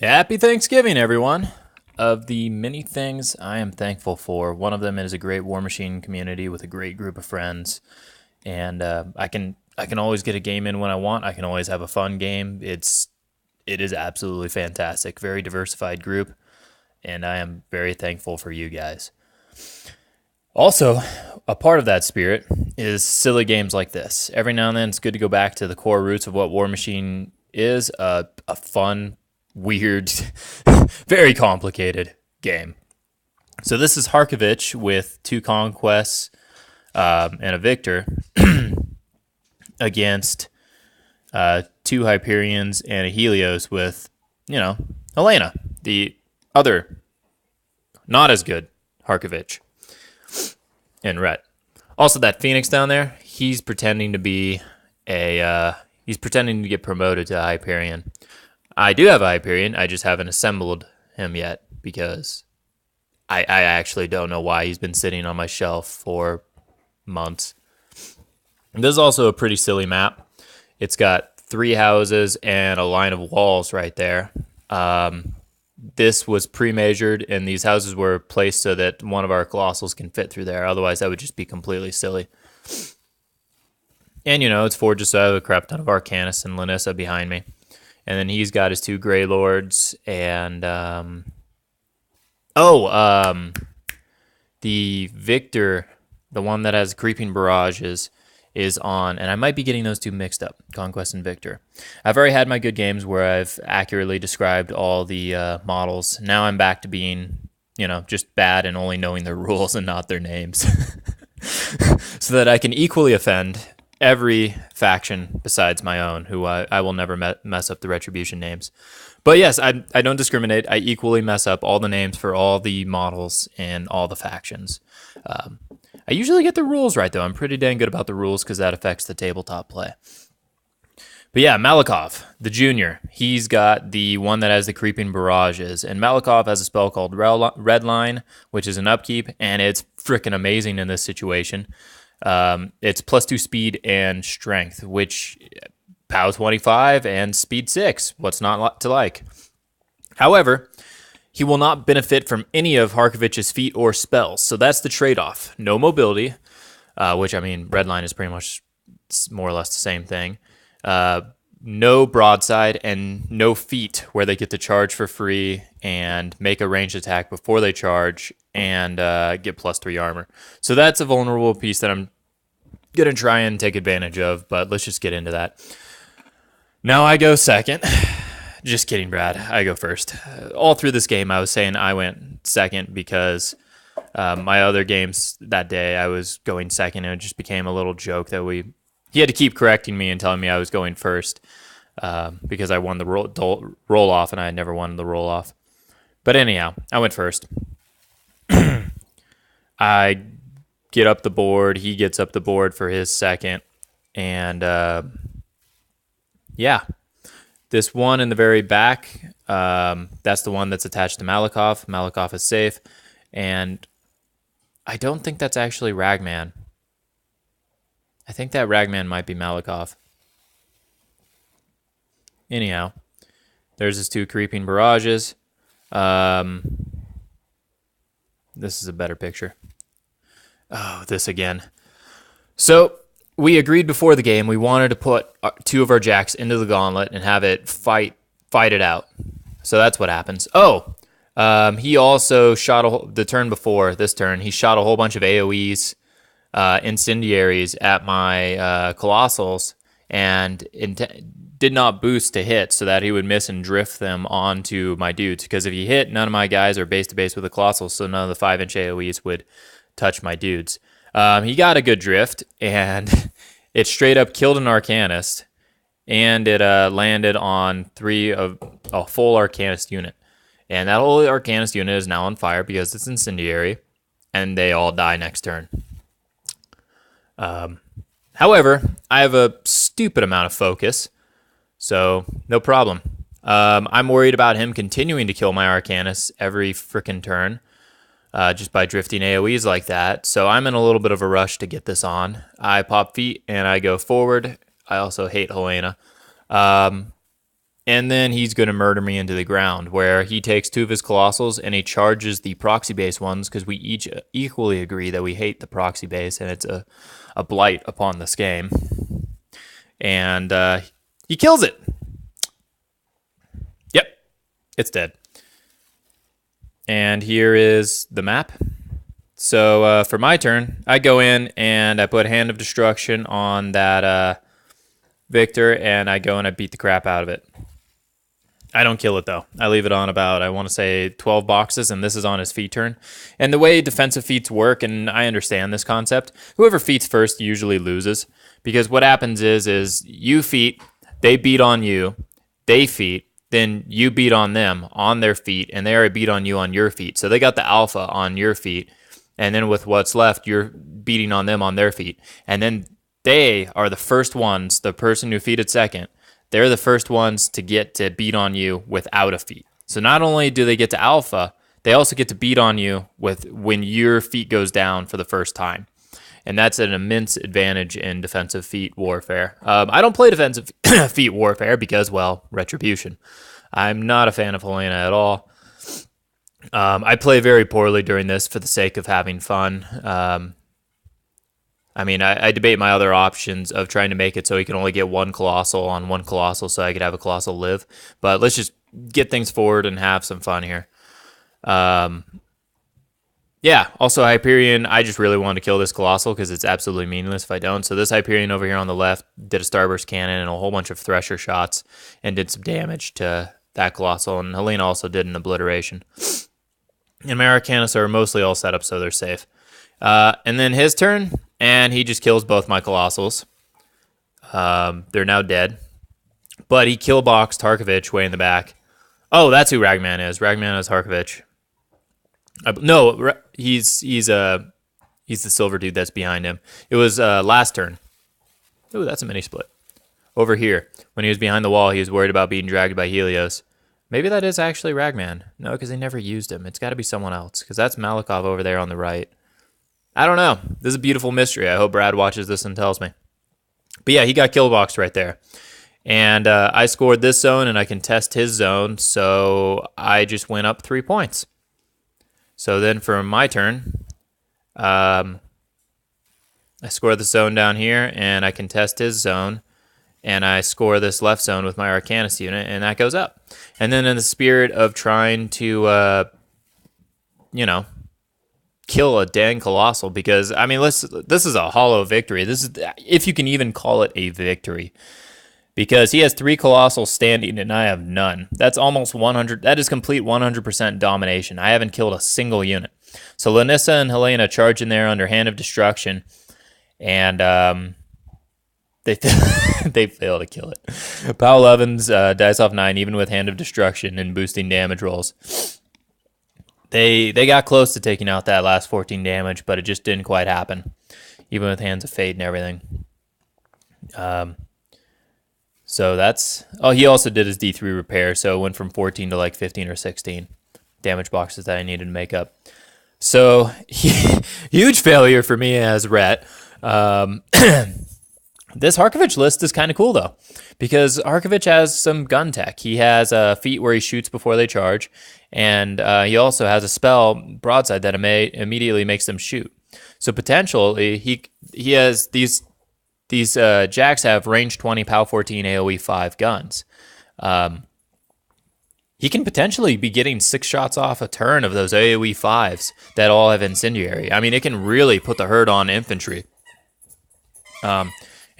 Happy Thanksgiving, everyone. Of the many things I am thankful for, one of them is a great Warmachine community with a great group of friends, and I can always get a game in when I want. I can always have a fun game. It is absolutely fantastic. Very diversified group, and I am very thankful for you guys. Also, a part of that spirit is silly games like this. Every now and then, it's good to go back to the core roots of what Warmachine is, a fun, weird, very complicated game. So this is Harkevich with two conquests and a victor against two Hyperions and a Helios with, Helynna, the other, not as good Harkevich in red. Also, that Phoenix down there, he's pretending to be he's pretending to get promoted to a Hyperion. I do have a Hyperion. I just haven't assembled him yet because I actually don't know why he's been sitting on my shelf for months. And this is also a pretty silly map. It's got 3 houses and a line of walls right there. This was pre-measured, and these houses were placed so that one of our Colossals can fit through there. Otherwise, that would just be completely silly. And, it's forged, so I have a crap ton of Arcanist and Lanyssa behind me. And then he's got his 2 Greylords and the Victor, the one that has creeping barrages, is on, and I might be getting those two mixed up, Conquest and Victor. I've already had my good games where I've accurately described all the models. Now I'm back to being, just bad and only knowing their rules and not their names. So that I can equally offend every faction besides my own, who I will never mess up the retribution names. But yes, I don't discriminate. I equally mess up all the names for all the models and all the factions. I usually get the rules right, though. I'm pretty dang good about the rules because that affects the tabletop play. But yeah, Malekov, the junior, he's got the one that has the creeping barrages. And Malekov has a spell called Redline, which is an upkeep, and it's freaking amazing in this situation. It's +2 speed and strength, which POW 25 and speed 6. What's not to like? However, he will not benefit from any of Harkevich's feat or spells, so that's the trade-off. No mobility, which, Redline is pretty much more or less the same thing. No broadside and no feat where they get to charge for free and make a ranged attack before they charge and get +3 armor. So that's a vulnerable piece that I'm going to try and take advantage of, but let's just get into that. Now I go second. Just kidding, Brad. I go first. All through this game, I was saying I went second because my other games that day, I was going second, and it just became a little joke that he had to keep correcting me and telling me I was going first because I won the roll off, and I had never won the roll off. But anyhow, I went first. I get up the board. He gets up the board for his second, and yeah. This one in the very back, that's the one that's attached to Malekov. Malekov is safe. And I don't think that's actually Ragman. I think that Ragman might be Malekov. Anyhow, there's his 2 creeping barrages. This is a better picture. Oh, this again. So we agreed before the game we wanted to put 2 of our jacks into the gauntlet and have it fight it out. So that's what happens. He also shot the turn before this turn. He shot a whole bunch of AoEs, incendiaries at my Colossals, and did not boost to hit so that he would miss and drift them onto my dudes. Because if he hit, none of my guys are base to base with the Colossals, so none of the 5-inch AoEs would touch my dudes. He got a good drift, and it straight up killed an Arcanist, and it landed on 3 of a full Arcanist unit. And that whole Arcanist unit is now on fire because it's incendiary, and they all die next turn. However, I have a stupid amount of focus, so no problem. I'm worried about him continuing to kill my Arcanist every frickin' turn. Just by drifting AoEs like that. So I'm in a little bit of a rush to get this on. I pop feet and I go forward. I also hate Helynna. and then he's going to murder me into the ground, where he takes 2 of his Colossals and he charges the proxy base ones, because we each equally agree that we hate the proxy base, and it's a blight upon this game. And he kills it. Yep, it's dead. And here is the map. So for my turn, I go in and I put Hand of Destruction on that Victor, and I go and I beat the crap out of it. I don't kill it, though. I leave it on about, I want to say, 12 boxes, and this is on his feat turn. And the way defensive feats work, and I understand this concept, whoever feats first usually loses. Because what happens is you feat, they beat on you, they feat, then you beat on them on their feet, and they already beat on you on your feet. So they got the alpha on your feet, and then with what's left, you're beating on them on their feet. And then they are the first ones, the person who feated second, they're the first ones to get to beat on you without a feat. So not only do they get to alpha, they also get to beat on you when your feat goes down for the first time. And that's an immense advantage in defensive feat warfare. I don't play defensive feat warfare because, well, retribution. I'm not a fan of Helynna at all. I play very poorly during this for the sake of having fun. I debate my other options of trying to make it so he can only get 1 Colossal on 1 Colossal so I could have a Colossal live. But let's just get things forward and have some fun here. Yeah, also Hyperion, I just really wanted to kill this Colossal because it's absolutely meaningless if I don't. So this Hyperion over here on the left did a Starburst Cannon and a whole bunch of Thresher shots and did some damage to that Colossal. And Helynna also did an Obliteration. And my Arcanists are mostly all set up so they're safe. And then his turn, and he just kills both my Colossals. They're now dead. But he killboxed Harkevich way in the back. Oh, that's who Ragman is. Ragman is Harkevich. No, he's the silver dude that's behind him. It was last turn. Ooh, that's a mini split. Over here, when he was behind the wall, he was worried about being dragged by Helios. Maybe that is actually Ragman. No, because they never used him. It's got to be someone else, because that's Malekov over there on the right. I don't know. This is a beautiful mystery. I hope Brad watches this and tells me. But yeah, he got killboxed right there. And I scored this zone, and I can test his zone, so I just went up 3 points. So then for my turn, I score the zone down here, and I can test his zone, and I score this left zone with my Arcanist unit, and that goes up. And then in the spirit of trying to, kill a dang Colossal, because, I mean, this is a hollow victory. This is, if you can even call it a victory. Because he has 3 Colossals standing and I have none. That's almost 100. That is complete 100% domination. I haven't killed a single unit. So Lanyssa and Helynna charge in there under Hand of Destruction. And they fail to kill it. Powell Evans dies off 9 even with Hand of Destruction and boosting damage rolls. They got close to taking out that last 14 damage, but it just didn't quite happen. Even with Hands of Fate and everything. So that's... Oh, he also did his D3 repair, so it went from 14 to like 15 or 16 damage boxes that I needed to make up. So, huge failure for me as Rhett. This Harkevich list is kind of cool, though, because Harkevich has some gun tech. He has a feat where he shoots before they charge, and he also has a spell, Broadside, that immediately makes them shoot. So potentially, he has these jacks have range 20, POW 14, AoE 5 guns. He can potentially be getting 6 shots off a turn of those AoE 5s that all have Incendiary. I mean, it can really put the hurt on infantry.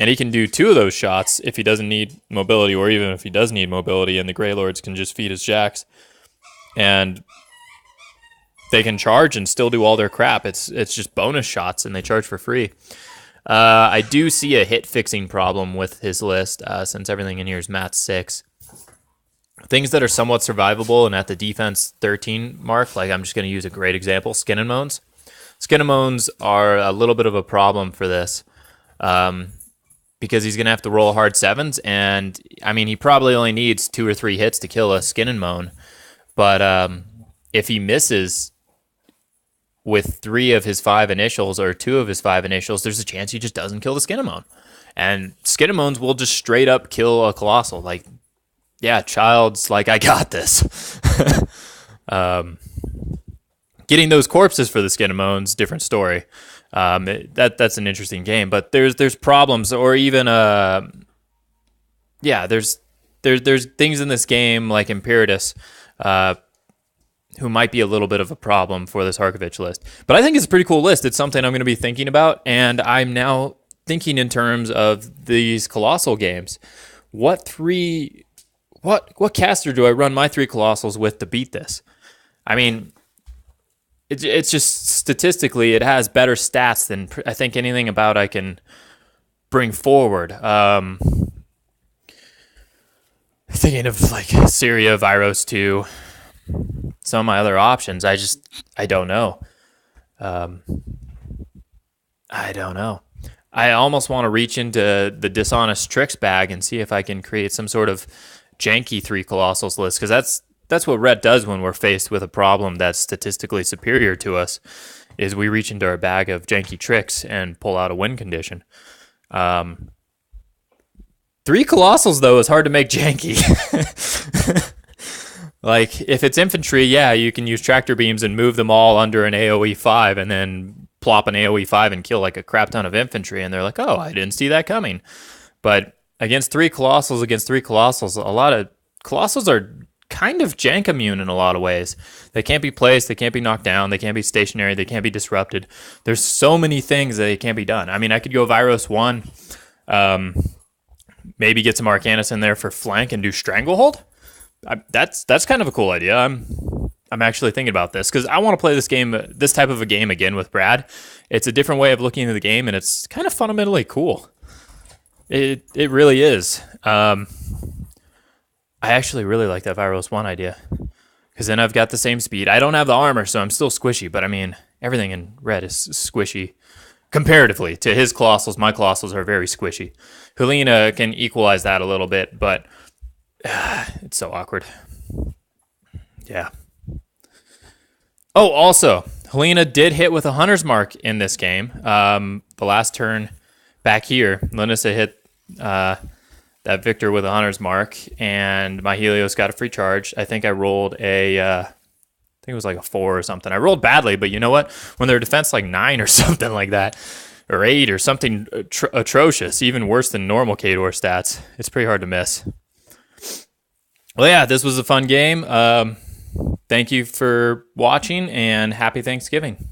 And he can do 2 of those shots if he doesn't need mobility, or even if he does need mobility, and the Greylords can just feed his jacks. And they can charge and still do all their crap. It's just bonus shots, and they charge for free. I do see a hit-fixing problem with his list, since everything in here is Mat 6. Things that are somewhat survivable and at the defense 13 mark, like I'm just going to use a great example, Skin and Moans. Skin and Moans are a little bit of a problem for this, because he's going to have to roll hard 7s, and, I mean, he probably only needs 2 or 3 hits to kill a Skin and Moan, but if he misses with 3 of his 5 initials or 2 of his 5 initials, there's a chance he just doesn't kill the Skin and Moan. And Skin and Moans will just straight up kill a Colossal. Like, yeah, Child's like, I got this. Getting those corpses for the Skinamones, different story. That's an interesting game, but there's problems, or even there's things in this game like Imperatus, who might be a little bit of a problem for this Harkevich list. But I think it's a pretty cool list. It's something I'm going to be thinking about, and I'm now thinking in terms of these Colossal games. What caster do I run my 3 Colossals with to beat this? I mean, it's just statistically, it has better stats than I think anything about I can bring forward. Thinking of like Syria, Viros 2, some of my other options. I don't know. I don't know. I almost want to reach into the Dishonest Tricks bag and see if I can create some sort of janky 3 Colossals list, because that's what Rhett does when we're faced with a problem that's statistically superior to us, is we reach into our bag of janky tricks and pull out a win condition. 3 Colossals, though, is hard to make janky. Like, if it's infantry, yeah, you can use tractor beams and move them all under an AoE 5 and then plop an AoE 5 and kill like a crap ton of infantry, and they're like, oh, I didn't see that coming. But against 3 Colossals, a lot of Colossals are kind of jank immune in a lot of ways. They can't be placed, they can't be knocked down, they can't be stationary, they can't be disrupted. There's so many things that can't be done. I mean, I could go Viros 1, maybe get some Arcanist in there for flank and do Stranglehold. That's kind of a cool idea. I'm actually thinking about this because I want to play this type of a game again with Brad. It's a different way of looking at the game, and it's kind of fundamentally cool. It really is. I actually really like that Viros 1 idea, because then I've got the same speed. I don't have the armor, so I'm still squishy, but I mean, everything in red is squishy comparatively to his Colossals. My Colossals are very squishy. Helynna can equalize that a little bit, but it's so awkward. Yeah. Oh, also, Helynna did hit with a Hunter's Mark in this game. The last turn back here, Lanyssa hit that Victor with a Hunter's Mark, and my Helios got a free charge. I think I rolled I think it was like a 4 or something. I rolled badly, but you know what? When they're defense like 9 or something like that, or 8 or something atrocious, even worse than normal Khador stats, it's pretty hard to miss. Well, yeah, this was a fun game. Thank you for watching, and happy Thanksgiving.